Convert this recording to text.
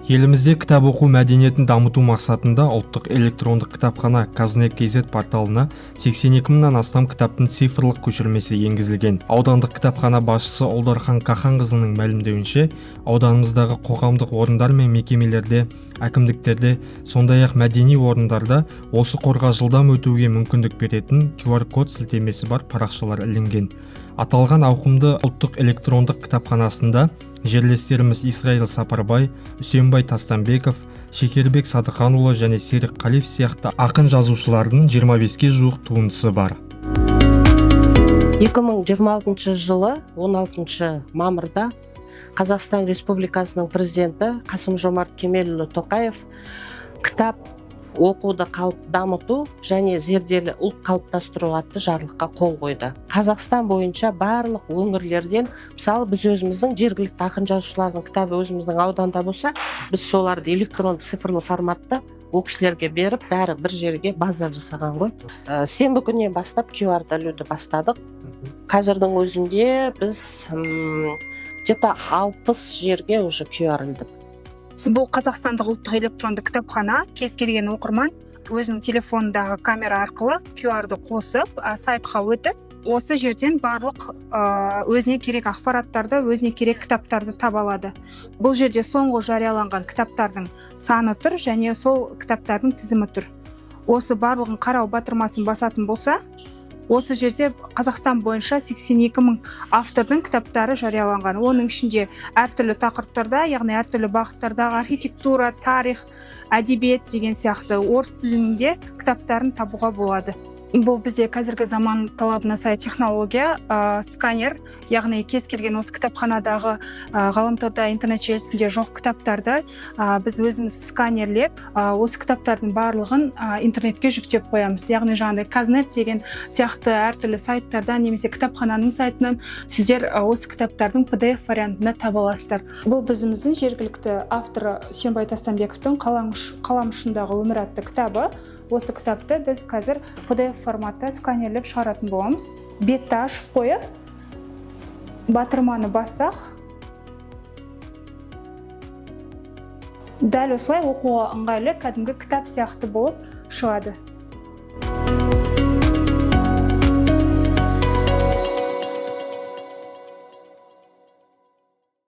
Елімізде кітап оқу мәдениетін дамыту мақсатында ұлттық электрондық кітапхана Казнет.kz порталына 82 мыңнан астам кітаптың цифрлық көшірмесі енгізілген. Аудандық кітапхана басшысы Олдархан Қаханқызының мәлімдеуінше, ауданымыздағы қоғамдық орындар мен мекемелерде, әкімдіктерде, сондай-ақ мәдени орындарда осы қорға жылдам өтуге мүмкіндік беретін QR-код сілтемесі бар парақшалар ілінген. Аталған ауқымды ұлттық электрондық кітапханасында жерлестеріміз Исраил Сапарбай, Үсенбай Тастанбеков, Шекербек Садықанұлы және Серік Қалиев сияқты ақын жазушылардың 25-ке жуық туындысы бар. 2026 жылы 16 мамырда Қазақстан Республикасының президенті Қасым-Жомарт Кемелұлы Тоқаев кітап оқуды дамыту және зерделі ұлт қалыптастыру атты жарлыққа қол қойды. Қазақстан бойынша барлық өңірлерден, мысалы біз өзіміздің жергілікті ақын жазушылардың кітабы өзіміздің ауданда болса, біз соларды электронды цифрлы форматта ол кісілерге беріп, бәрі бір жерге база жасаған ғой. Сенбі күннен бастап QR-ды ілуді бастадық. Қазірдің өзінде біз где-то 60 жерге уже QR ілдік. Бұл Қазақстандық ұлттық электронды кітапхана кез келген оқырман өзінің телефонындағы камера арқылы QR-ды қосып, сайтқа өтіп, осы жерден барлық өзіне керек ақпараттарды, өзіне керек кітаптарды таба алады. Бұл жерде соңғы жарияланған кітаптардың саны тұр және сол кітаптардың тізімі тұр. Осы барлығын қарау батырмасын басатын болса, осы жерде Қазақстан бойынша 82 мың автордың кітаптары жарияланған. Оның ішінде әртүрлі тақырыптарда, яғни әртүрлі бағыттардағы архитектура, тарих, әдебиет деген сияқты орыс тілінде кітаптарын табуға болады. Бұл бізде қазіргі заман талабына сай технология, сканер, яғни кез келген осы кітапханадағы ғаламторда, интернет желісінде жоқ кітаптарды біз өзіміз сканерлеп, осы кітаптардың барлығын интернетке жүктеп қоямыз. Яғни жаңағыдай Казнет деген сияқты әртүрлі сайттардан немесе кітапхананың сайтынан сіздер осы кітаптардың PDF вариантында таба аласыздар. Бұл біздің жергілікті авторы Үсенбай Тастанбековтың қалам ұшындағы өмір атты кітабы. Осы кітапты біз қазір PDF форматта сканерлеп шығаратын боламыз. Бетті ашып қойып, батырманы бассақ, дәл осылай оқуға ыңғайлы кәдімгі кітап сияқты болып шығады.